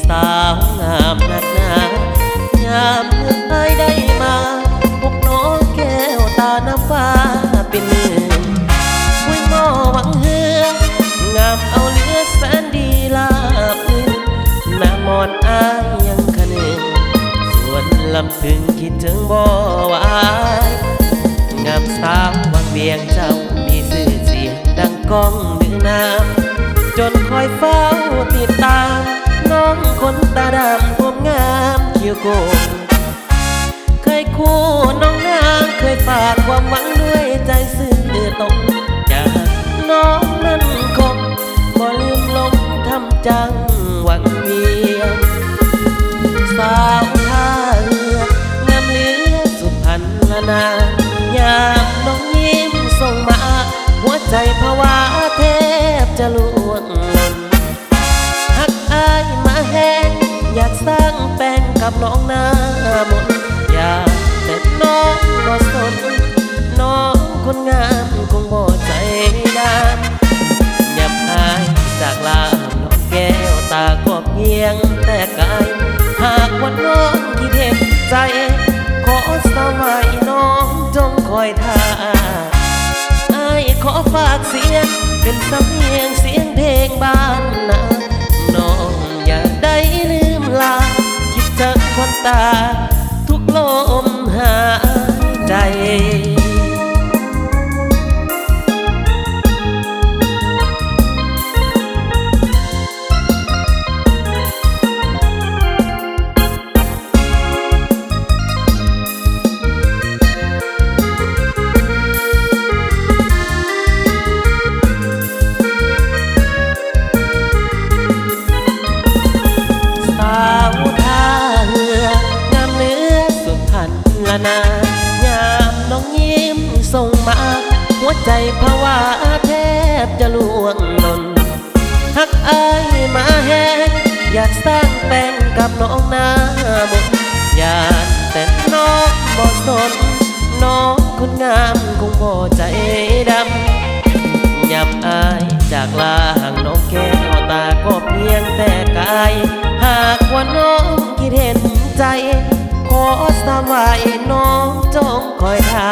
สาวงามนักหนายามเมื่อไอได้มาพบน้องแก้วตาน้ำฟ้าเป็นหนึ่งคุยหม้อหวังเฮืองามเอาเหลือแสนดีลาบลื่นหน้ามอนอายยังคะนึงส่วนลำพึงคิดถึงบ่ไหวงามสาววังเวียงเจ้ามีชื่อเสียงดังก้องดือน้ำจนคอยเฝ้าติดตามน้องคนตาดำผมงามเขียวโกงเคยคู่น้องนางเคยฝากความหวังด้วยใจซื่อตรงจากน้องนั้นคงบ่ลืมลงทำจังหวังเวียงสาวท่าเรืองามเหลือสุดพันละนายามน้องยิ้มส่งมาหัวใจภาวะแทบจะล่วงหล่นหักอายมาแห้งอยากสร้างแป้งกับน้องหน้ามนอยากแต่น้องบ่สนน้องคนงามคงบ่ใจดำหยับอายจากลาน้องแก้วตาก็เพียงแต่กายหากว่าน้องที่เห็นใจขอสมัยน้องจงคอยท่าขอฝากเสียงเป็นสำเนียงเสียงเพลงบ้านนาน้องอย่าได้ลืมลาคิดถึงคนตาทุกลมหายใจนายามน้องยิ้มส่งมาหัวใจภาวะแทบจะล่วงหล่นหักอายมาแห้งอยากสร้างแป้งกับน้องหน้ามนอยากแต่น้องบ่สนน้องคนงามคงบ่ใจดำยับอายจากลาห่างน้องแก้วตาก็เพียงแต่กายหากว่าน้องคิดเห็นใจขอสามไว้น้องจงคอยท่า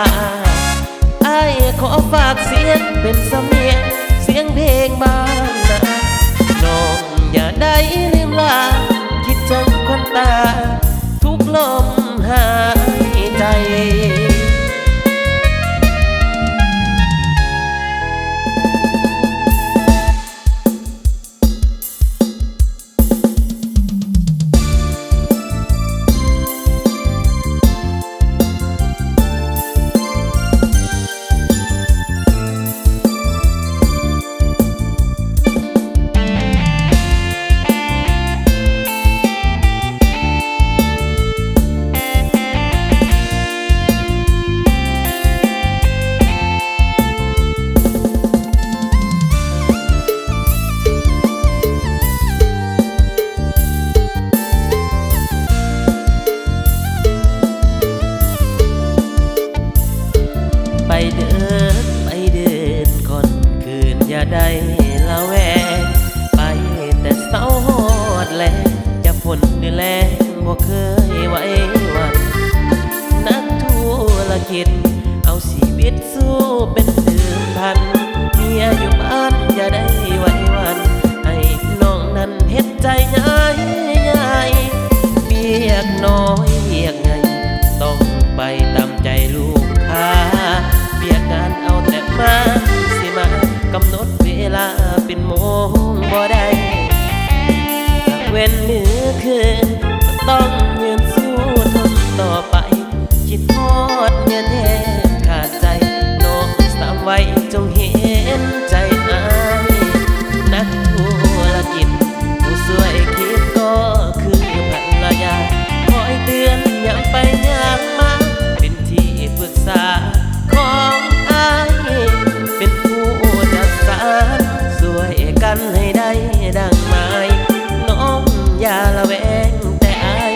ไอ้ขอฝากเสียงเป็นสำเนียงเสียงเพลงบ้านนาน้องอย่าได้ลืมลาคิดถึงคนตาทุกลมหายใจไปเดินคนคืนอย่าได้ละแวงไปแต่เศร้าหอดแลงจะฝนหรือแรงบ่เคยไว้วันนักธุรกิจเอาชีวิตสู้เป็นเดิมพันเมียอยู่บ้านอย่าได้ไว้วันให้น้องนั้นเฮ็ดใจง่ายเบียกน้อยเบียกไงต้องไปตามใจลูกค้าเบียกงานเอาแต่มาสิมากำหนดเวลาเป็นโมงบ่ได้เว้นเหนือคืนก็ต้องยืนสู้ทนต่อไปคิดทอดเงินแทบขาดใจน้องสามไว้จงเห็นใจอายนักธุรกิจผู้ช่วยคิดก็คือภรรยาคอยเตือนย้ำไปย้ำมาเป็นที่ปรึกษาของอายเป็นผู้จัดสรรช่วยกันให้ได้ดังหมายน้องอย่าละแวงแต่อาย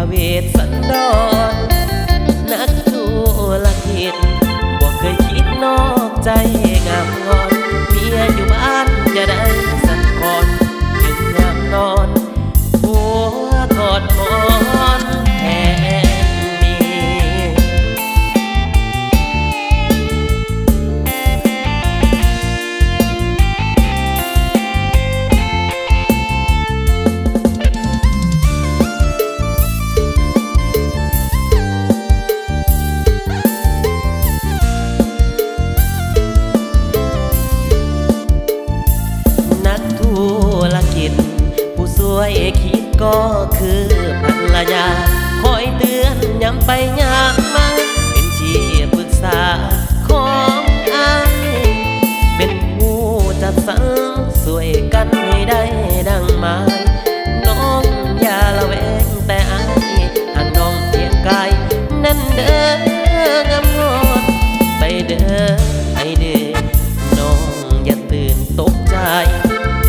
เวสสันดรนักธุรกิจบ่เคยคิดนอกใจงามงอนเมียอยู่บ้านอย่าได้สั่นคลอนถึงยามนอนหัวกอดหมอนแทนมีนักธุรกิจผู้สวยคิดก็คือภรรยาคอยเตือนย้ำไปยากมาเป็นที่ปรึกษาของอายเป็นผู้จัดสรรสวยกันให้ได้ดังหมายน้องอย่าละแวงแต่อายห่างน้องเพียงกายนั่นเด้องามงอนไปเด้อไอเด้อน้องอย่าตื่นตกใจ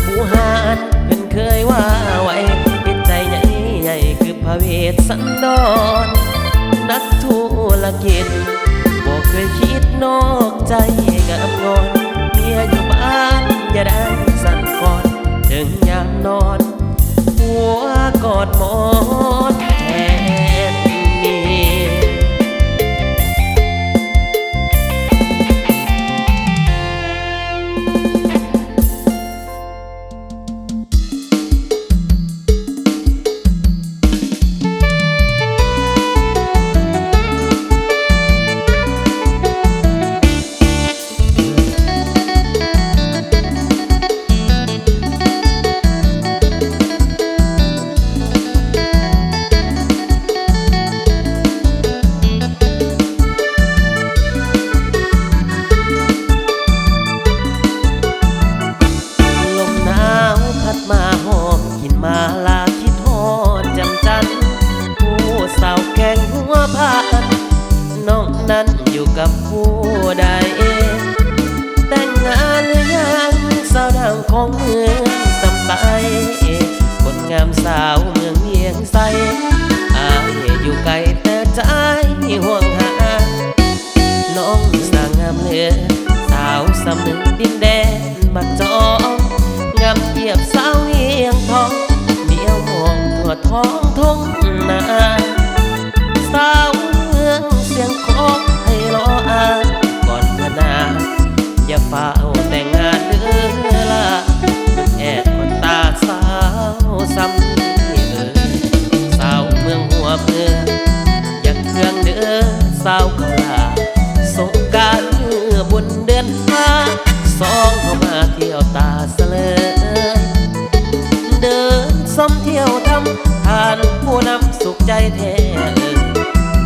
ผู้หานเพิ่นเคยว่าไว้จิตใจใหญ่ใหญ่คือพระเวสสันดรนักธุรกิจบ่เคยคิดนอกใจงามงอนเมียอยู่บ้านอย่าได้สั่นคลอนถึงยามนอนหัวกอดหมอนแทนเมีย นั้นอยู่กับผู้ใดแต่งงานหรือยังสาวดังของเมืองสำไปคนงามสาวเมืองเวียงไสอายอยู่ไกลแต่ใจห่วงหาน้องสร้างงามเหลือสาวสำนึกดินแดนบักจองงามเทียบสาวเวียงทองเดียวมองทั่วท้องทุ่งนาสาวเมืองเสียงของให้รออ่านก่อนเมื่อนาอย่าเฝ้าแต่งงานเด้อล่ะแอบคนตาสาวซ้ำนี่สาวเมืองหัวเมืองอยากเครื่องเด้อสาวเขาลาสงกรานต์บุญเดือนห้าสองเข้ามาเที่ยวตาเสลยเดินส้มเที่ยวทำทานผู้นำสุขใจแท้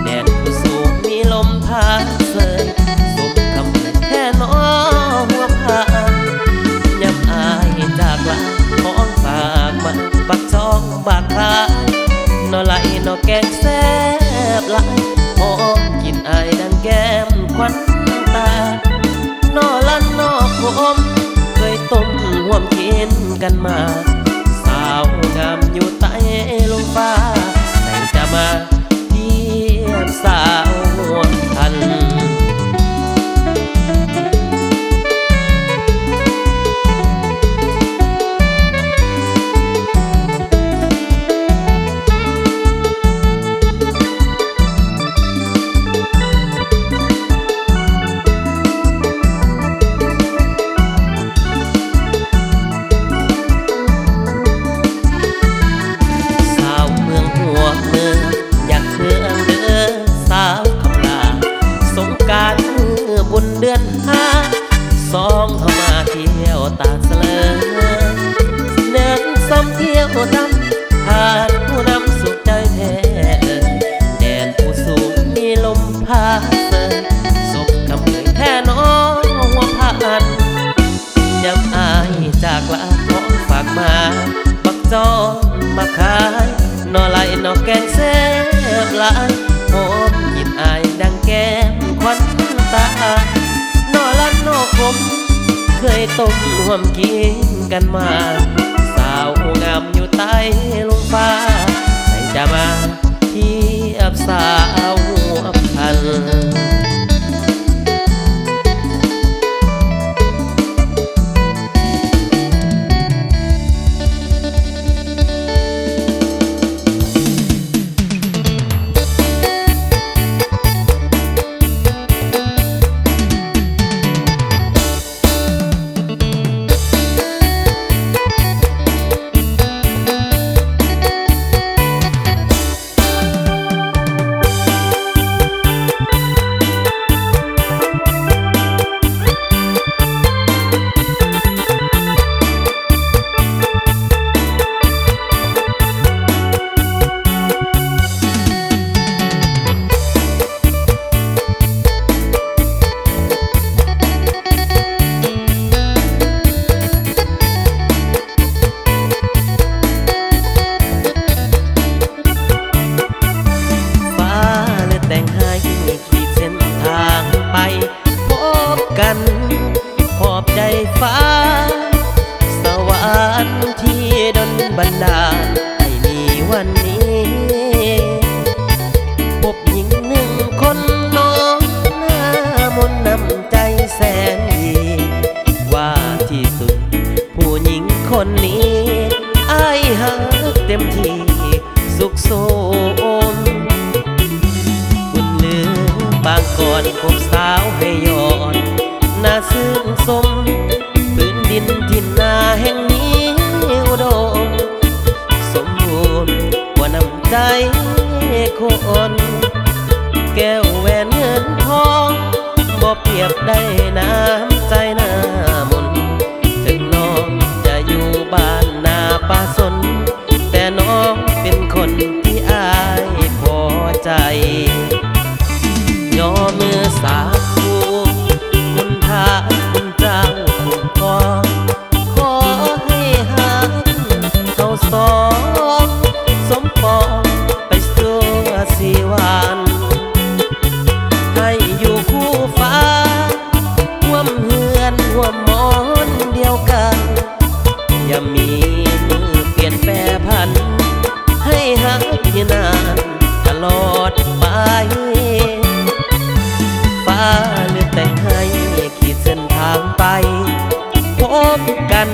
แดนผู้สูงมีลมพาเสยสมคำเลยแค่น้อหัวผายำอายจากลาของฝากมาบักช่องบากคายนอไหลนอแกงแซ่บหลายหอมกินอายดังแก้มควันตานอลั่นนอคมเคยต้มห่วมกินกันมาสาวงามอยู่ใต้ลมฟ้าใส่จะมาเทียบสาวทันบุญเดือนห้าสองเข้ามาเที่ยวตาเสลยเดินซ้ำเที่ยวทำผ่านผู้นำสุขใจแท้แดนผู้สูงมีลมพาเสยสบคำเลยแท้น้องหัวผ่านยำอายจากลาของฝากมาบักจอนมาขายนอไหลนอแกงแซ่บหลายหอมยินอายดังแก้มควันตานอลั่นนอคมเคยต้มห่วมกินกันมาสาวงามอยู่ใต้ลมฟ้าใส่จะมาเที โซมบุญเหลือบางก่อนพบสาวให้ยอดน่าซึ้งสมพื้นดินที่นาแห่งนี้อุดมสมบูรณ์กว่าน้ำใจคนแก้วแหวนเงินทองบ่เปรียบได้น้ำใจหน้ามนถึงน้องจะอยู่บ้านนาป่าสนแต่น้องเป็นคนที่อายพอใจย่อมือสาธุคุณพาคุณเจ้าคุณพ่อขอให้หักเท่าสองสมปองไปสู่สีวันให้อยู่คู่ฟ้าร่วมเฮือนร่วมหมอนเดียวกันอย่ามีมือเปลี่ยนแปรพันให้หักยืนนานตลอดไปฟ้าเลือกแต่งให้ขีดเส้นทางไปพบกัน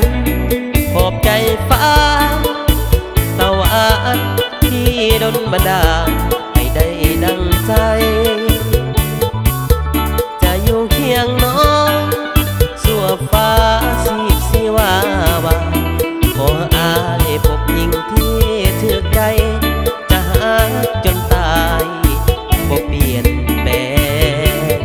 ขอบใจฟ้าสวรรค์ที่ดลบันดาลให้ได้ดังใจจะอยู่เคียงน้องสั่วฟ้าสีสีวาวาขออายพบหญิงที่ถือใจจะหาจนตายบ่เปลี่ยนแปลง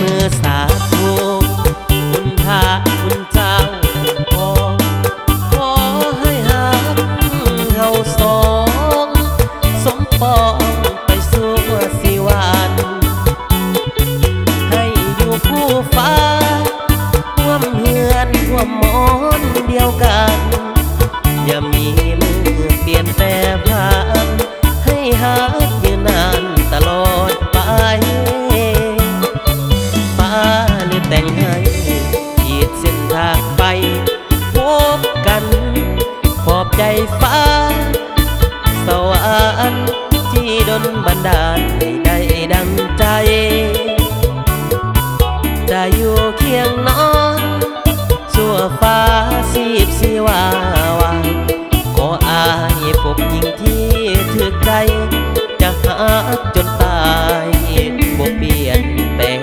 มือสาธุคุณพาคุณเจ้าขอให้หักเฮาสองสมปองไปสู่สีวันให้อยู่คู่ฟ้าร่วมเฮือนร่วมหมอนเดียวกันอย่ามีมือเปลี่ยนแปรผันให้หักยืนนานตลอดไปหรือแต่งให้ขีดเส้นทางไปพบกันขอบใจฟ้าสวรรค์ที่ดลบันดาลให้ได้ดังใจจะอยู่เคียงน้องสั่วฟ้าสีบสีวาวาขออายพบหญิงที่ถือใจจะหาจนตายบ่เปลี่ยนแปลง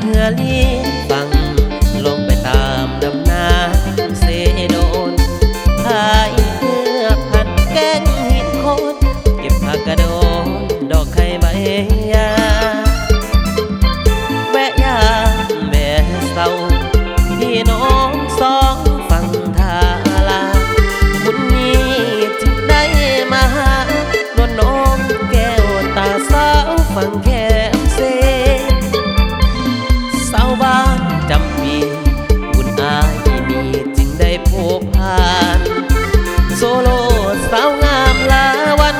เหือลีฟังลงไปตามดำน้ำเสโดนพายเหือผัดแกงหินโคนเก็บผักกระโดนดอกไข่ใบยาแวะยามแม่เศร้าพี่น้องสองฝั่งทาลาบุญนี้จึงได้มาหาโดนน้องแก้วตาสาวฝั่งแก้มเซสาวบ้านจำปีบุญอายมีจึงได้พบผ่านโซโลสาวงามลาวัน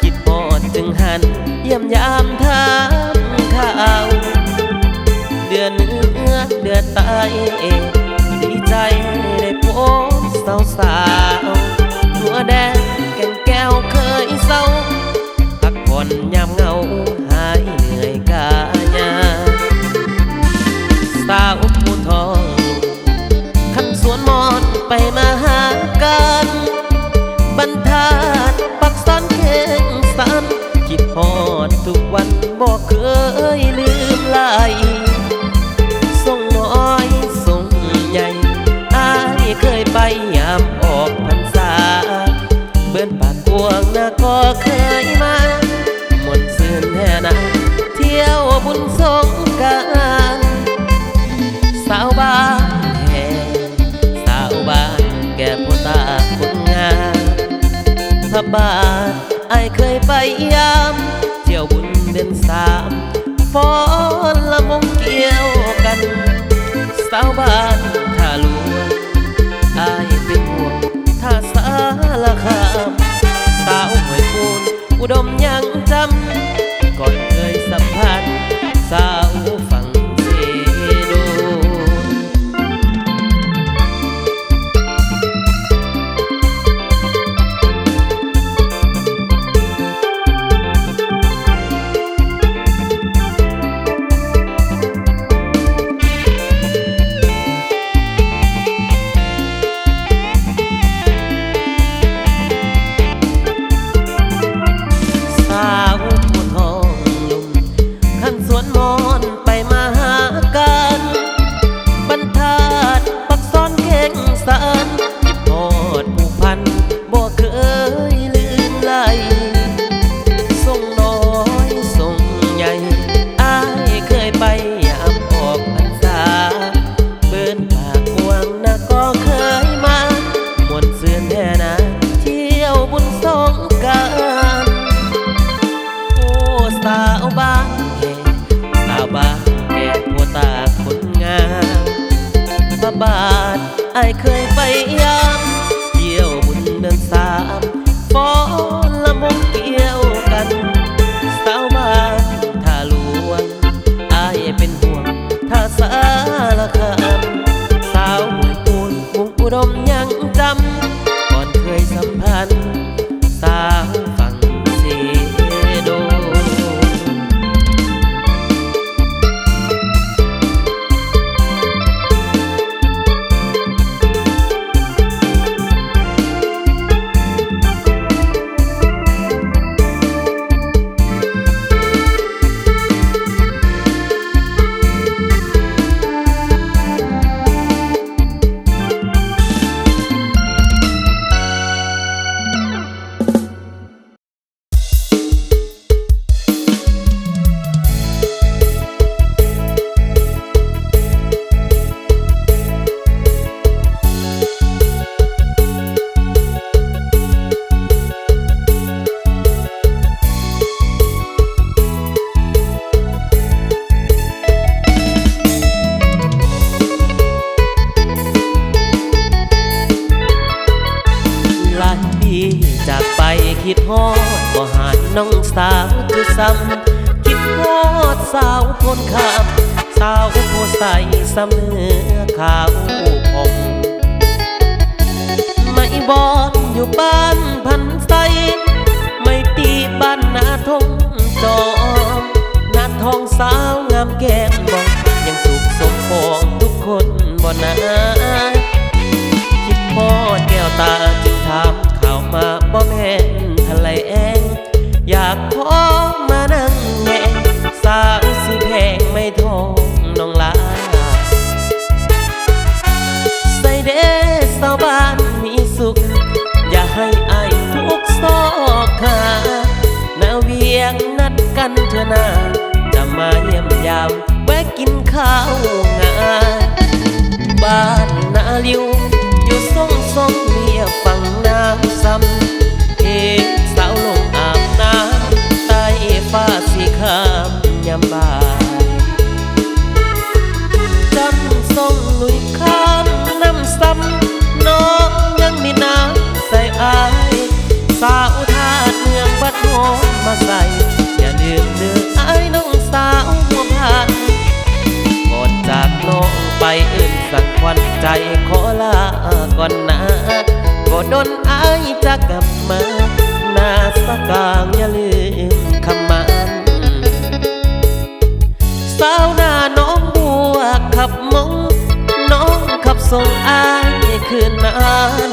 คิดฮอดจึงหันเยี่ยมยามถามข่าวเดือนเนื้อเดือนตายดีใจได้พบสาวหัวแดงแก่นแก้วเคยเศร้าพักผ่อนยามเหงาหายเหนื่อยกายาสาวผู้ทองขันสวนมอนไปมาหากันบรรทัดปักซ้อนเข่งสันคิดฮอดทุกวันบอกเคยลืมลายโซ ามฟ้อนละมงเกี่ยวกันสาวบ้านท่าหลวงอายเป็นห่วงท่าสารคามสาวห้วยปูนอุดมยังจำก่อนเคยสัมพันธ์สาวฝั่งเสโดบาทไอเคยไปยามเที่ยวบุญเดือนสามฟ้อนละมงเกี่ยวกันสาวบ้านท่าหลวงไอเป็นห่วงท่าสารคามสาวห้วยปูนมุงอุดมยังจำก่อนเคยสัมพันธ์สาวฝั่งเสโดจากไปคิดฮอดบ่หานน้องสาวคือซ้ำคิดฮอดสาวคนขามสาวผู้ใส่ซ้ำเนื้อขาวผมไม่บอนอยู่บ้านพันไซไม่ตีบ้านนาทงจอมนาทองสาวงามแก้มบองยังสุขสมปองทุกคนบ่นาคิดฮอดแก้วตาจึงถามข่าวมาบ่แม่นทะเลแองอยากขอมานั่งแงสาวสิแพงไม่ทองน้องลาใส่เด้สาวบ้านมีสุขอย่าให้อายทุกซอกขาหน้าเวียงนัดกันเถอะนาจะมาเยี่ยมยามแวะกินข้าวงานบ้านนาลิวอยู่ส่งเมียฝั่งน้ำซ้ำสาวลงอาบน้ำใต้ฟ้าสีครามยามบ่ายจำส่งลุยข้ามน้ำซ้ำน้องยังมีน้ำใส่อายสาวทาดเมืองบัดหอมมาใส่อย่าลืมเด้ออายน้องสาวหัวพันก่อนจากน้องไปอื่นสักวันใจขอลาก่อนนะก็โดนอายจะกลับมาหน้าสกางอย่าลืมคำมันสาวหน้าน้องบัวขับมงน้องขับส่งอายคืนนาน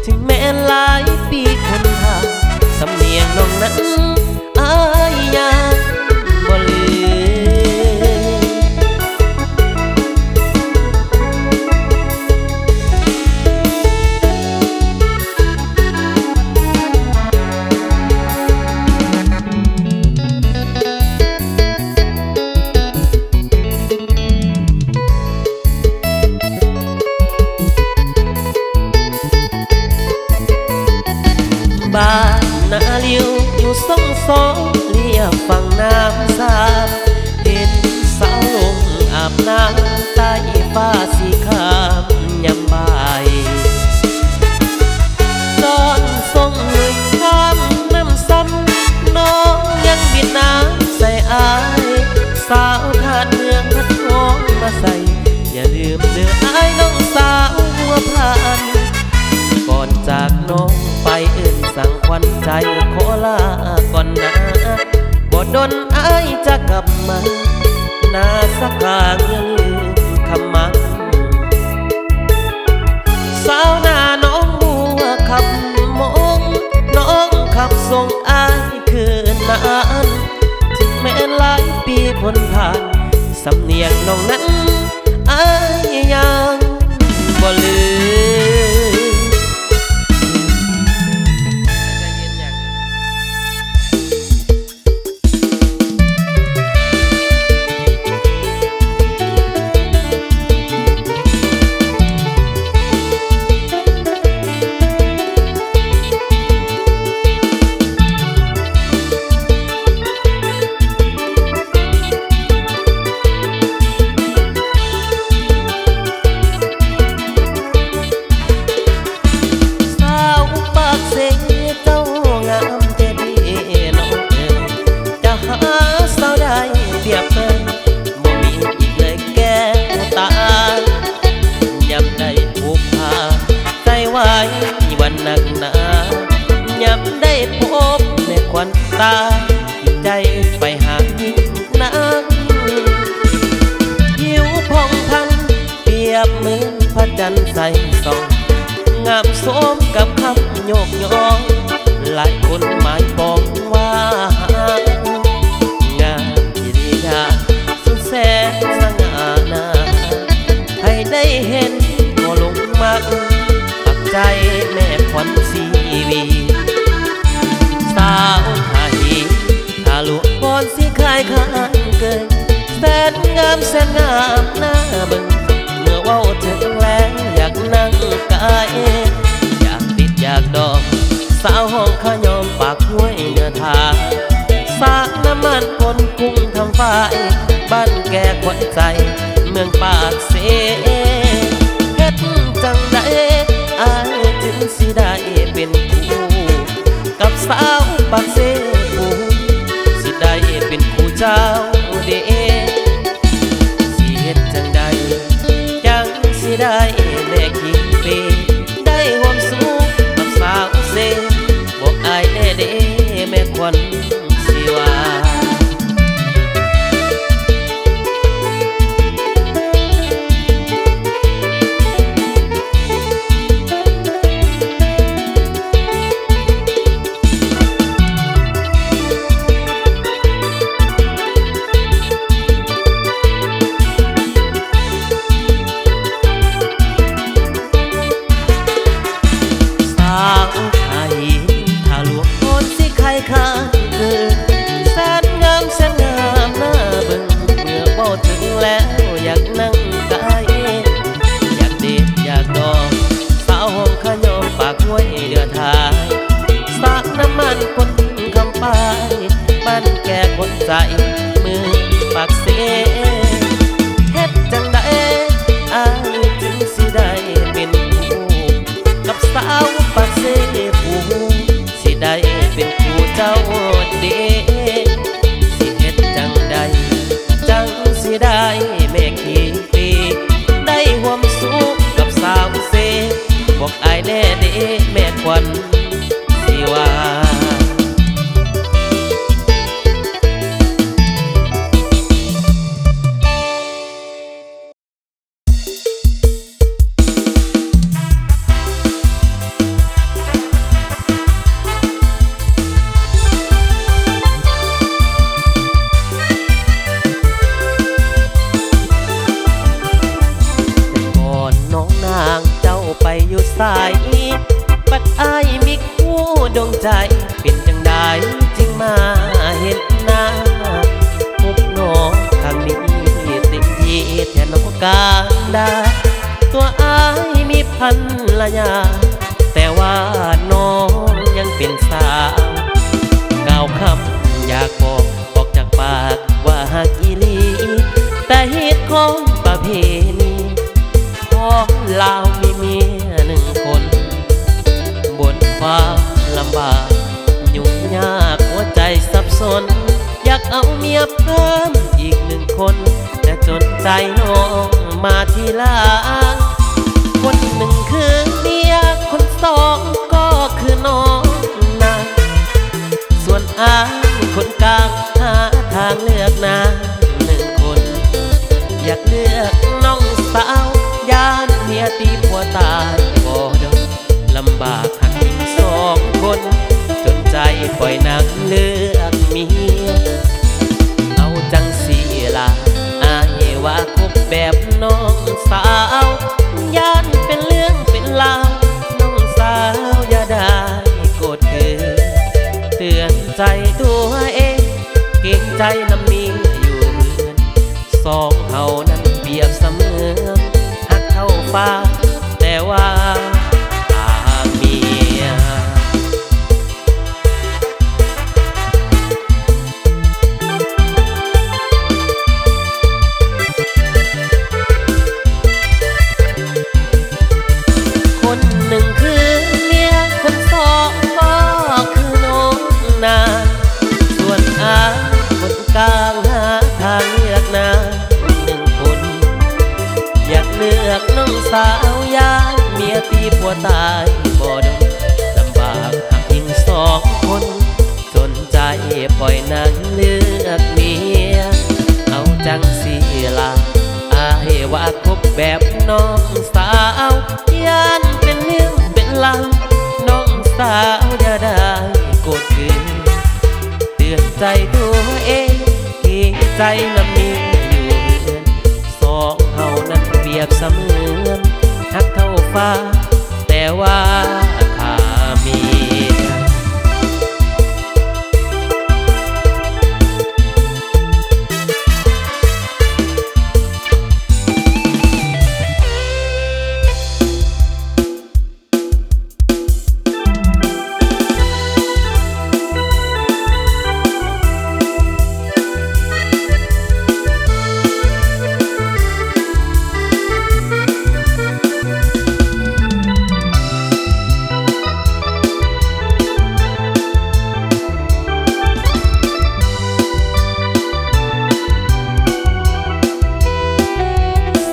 ถึงแม้หลายปีคนทางสำเนียงน้องนั้นอายยังบ่ลืม บ้านนาลิวอยู่สองเลียบฝั่งน้ำซ้ น้ำใต้ฟ้าสีขามยามบ่ายนอนทรงหนุ่ยข้ามน้ำซ้ำน้องยังบินน้ำใส่อายสาวทานเมืองพัดท้องมาใส่อย่าลืมเด้ออายน้องสาวหัวพรานก่อนจากน้องไปอื่นสั่งควันใจขอลาก่อนนะบ่ดนอายจะกลับมานาสักกลางยังลืมคำมันสาวหน้าน้องบัวขับมองน้องขับส่งอายคืนนานถึงแม้หลายปีพ้นผ่านสำเนียงน้องนั้นอายยังบ่ลืมวันหนักหนายับได้พบในควันตาใจไปหายิ่งนักหิวพองพันเปรียบเหมือนพระจันทร์ใสส่องงามสมกับคำโยกยอหลายคนหมายปองว่างามกิริยาสุดแสนสง่านาให้ได้เห็นก็ลงมักใจแม่ขวัญสีวีสาวไทยถ้าหลวงพรสีคลายข้างเกินแสนงามแสนงามหน้าบึงเมื่อเว้าถึงแล้วอยากนั่งกายอยากติดอยากดอกสาวห้องขยอมปากห้วยเนื้อทาสากน้ำมันคนกุ้งทำฝ้ายบ้านแก่ขวัญใจเมืองปากเสเฮ็ดจังได้อายจึงสิได้เป็นคู่กับสาวปากเสผู้สิได้เป็นคู่เจ้าเด้สิเฮ็ดจังใดจังสิได้แลกยิ่งเปได้ห่วมสู้กับสาวเสบอกอายแน่เด้แม่ควันสิว่าข้างเกินแสนงามแสนงามหน้าเบิ่งเมื่อเว้าถึงแล้วอยากนั่งกายอยากเด็ดอยากดอกสาวห้องขยอมปากห้วยเดือดทายสากน้ำมันคนคำปายบ้านแก่คนใจมือปากเสเฮ็ดจังใดอายจึงสิได้เป็นคู่กับสาวปากเสผู้สิได้เป็นคู่เจ้าเด้สิเฮ็ดจังใดจังสิได้แม่ขี้ปีได้ห่วมสู้กับสาวเสบอกอายแน่เด้แม่ควันสิว่า สายปัดอายมีคู่ดวงใจเป็นจังใดจึงมาเห็นหน้าพบน้องข้างนี้เต็มที่แทนน้องการดาตัวอายมีพันละยาแต่ว่าน้องยังเป็นสาวกล่าวคำอยากบอกออกจากปากว่าหักอีหลีแต่เหตุข ของประเพณีของลาวมีเมียหนึ่งคนบนความลำบากยุ่งยากหัวใจสับสนอยากเอาเมียเพิ่มอีกหนึ่งคนแต่จนใจน้องมาทีหลังคนหนึ่งคือเมียคนสองก็คือน้องนาส่วนอายคนกลางหาทางเลือกนางหนึ่งคนอยากเลือกน้องสาวยานเมียตีผัวตายบ่ดอกลำบากหักอีกสองคนจนใจปล่อยนางเลือกเมียเอาจังสีละอายว่าคบแบบน้องสาวยานเป็นเรื่องเป็นราวน้องสาวอย่าได้โกรธเกินเตือนใจตัวเองเกรงใจน้ำมีอยู่เรือนสองเฮานั้นเปรียบเสมือนหักเท่าฟ้าแต่ว่าเมียคนหนึ่งคือเมียคนสองก็คือน้องนาส่วนอาคนกลางหาทางเลือกนางหนึ่งคนอยากเลือกน้องสาวยานเมียตีผัวตายบ่ดอกลำบากหักยิ่งสองคนจนใจปล่อยนางเลือกเมียเอาจังสีลาอายว่าคบแบบน้องสาวยานเป็นเรื่องเป็นราวน้องสาวอย่าได้โกรธเกินเตือนใจตัวเองเกรงใจน้ำมีอยู่เรือนสองเฮานั้นเปรียบเสมือนหักเท่าฟ้าแต่ว่าข้าเมีย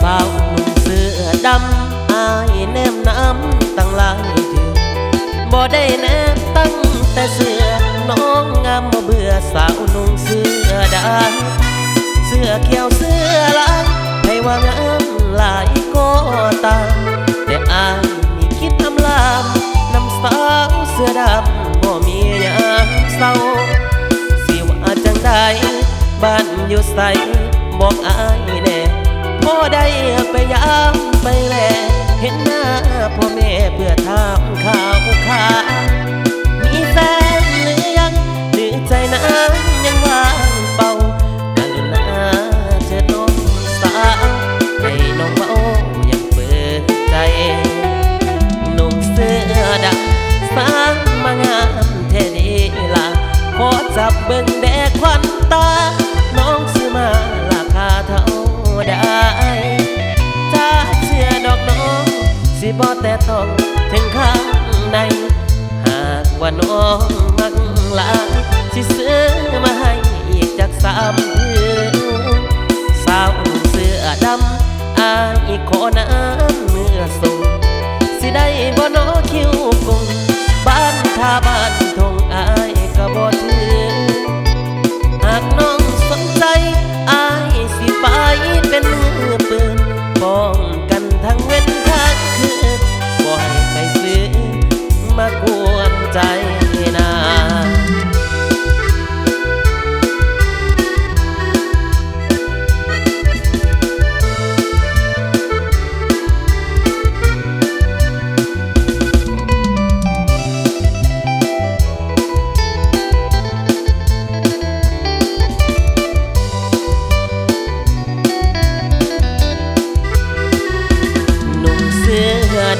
สาวหนุ่มเสื้อดำอายแนมน้ำตั้งหลายเดือนบ่ได้แนมตั้งแต่เสื้อน้องงามบ่เบื่อสาวหนุ่มเสื้อดำเสื้อเขียวเสื้อลายให้ว่างามหลายก็ตามแต่อายนี่คิดอำลามนำสาวเสื้อดำบ่มียามเศร้าสิว่าจังใดบ้านอยู่ไสบอกอายแน่พอได้ไปยามไปแลเห็นหน้าพ่อแม่เพื่อถามข่าวข่ามีแฟนหรือยังหรือใจนั้นยังว่างเปล่ากรุณาเชิญน้องสาวให้น้องเบายังเปิดใจหนุ่มเสื้อดำสางมางามแท้ดีล่ะขอจับเบิ่งแดกควันตาน้องซื้อมาราคาเท่าได้จากเสื้อดอกน้องสิบ่แต่ต้องถึงข้างในหากว่าน้องมักหลายสิซื้อมาให้อีกจาก3 ผืนสาวเสื้อดำอายขอน้ำเมื่อส่งสิได้บ่น้อคิวกงบ้านท่าบ้านทงอายก็บ่ถือหากน้องสนใจอายสิไปเป็นมือปืนป้องกันทั้งเว้นทั้งคืนบ่ให้ไปซื้อมากวนใจนา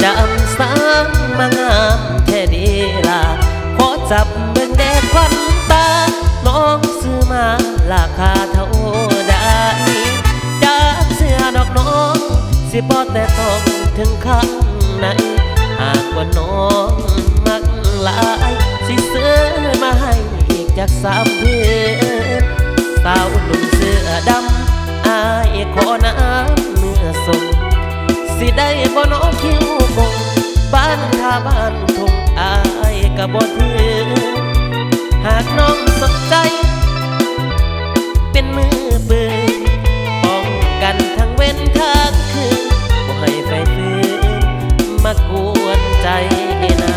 ดำสามมางามแค่ดีล่ะขอจับเบิ่งแดดควันตาน้องซื้อมาราคาเท่าใดจากเสื้อ สิบ่แต่ต้องถึงข้างไหนหากว่าน้องมักหลายสิซื้อมาให้อีกจาก3 เดือนสาวหนุ่มเสื้อดำอายขอน้ำเมื่อส่งสิได้บ่น้องคิวคงบ้านท่าบ้านทุ่งอายก็บ่ถือหากน้องสนใจเป็นมือปืนป้องกันทั้งเว้นทั้งคืนบ่ให้ไฟฟื้นมากวนใจนา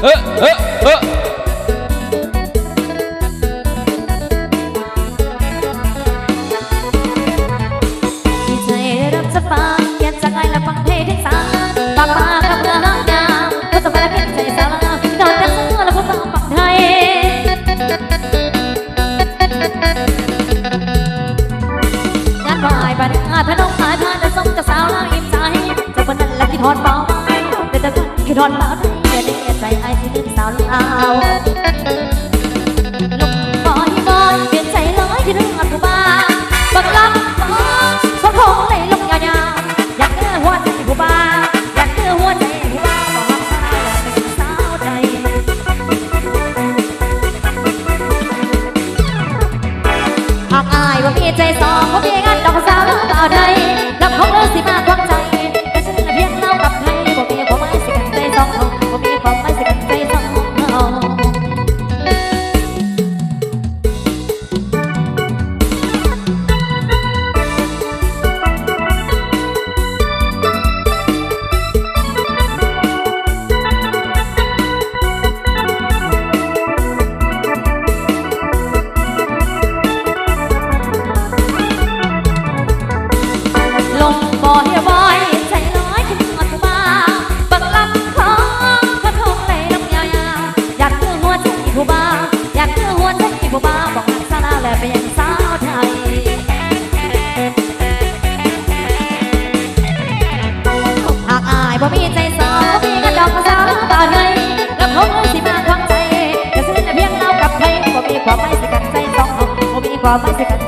เฮ้อเฮ้อเฮ้อดีใจได้รับสปาเขียนจากไงและฟังเพลงทั้งสามปากมากับเมื่อหางยาวก็สบายและเพียงใจสาวโดนแต่เสื้อและพวกเราปักไทยงานบ่ายบ้านอาพน้องสายพานจะส่งกับสาวลางอิ่มใจจากวันนั้นและที่ทอดเบาแต่แต่กันที่ทอดเบาได้เดียดใจไอ้ที่ลืมสาวลาวลุกบ่อยบ่อยเปลี่ยนใจร้อยที่เรื่องผู้บ้าบักลับเขาคงเลยลงยาวๆอยากเจอหัวใจผู้บ้าอยากเจอหัวใจผู้บ้าบอกรักสาวอยากเป็นสาวใจหากอายว่ามีใจสองว่ามีงานดอกสาวแล้วก็เอาได้รับของเลิศสิมาควงใจแต่ฉันเพียงเล่ากับใครบ่มีความหมายสิกันใจสองเราบ่มีความหมายสิกันใจสองเราลงบ่อยบ่อยใจร้อยขึ้นมาทุกบ้าบักลับเขาทงเลยลงยาวๆอยากเจอหัวใจผู้บ้าอยากเจอหัวใจผู้บ้าบอกรักสาวแล้วเป็นสาวไทยหากอายบ่มีใจสาวบ่มีเงินดอกสาวต่อไงแล้วคงสิมาควงใจแต่ซื้อแต่เพียงเล่ากับใครบ่มีความหมายสิกันใจสองเราบ่มีความหมายสิกัน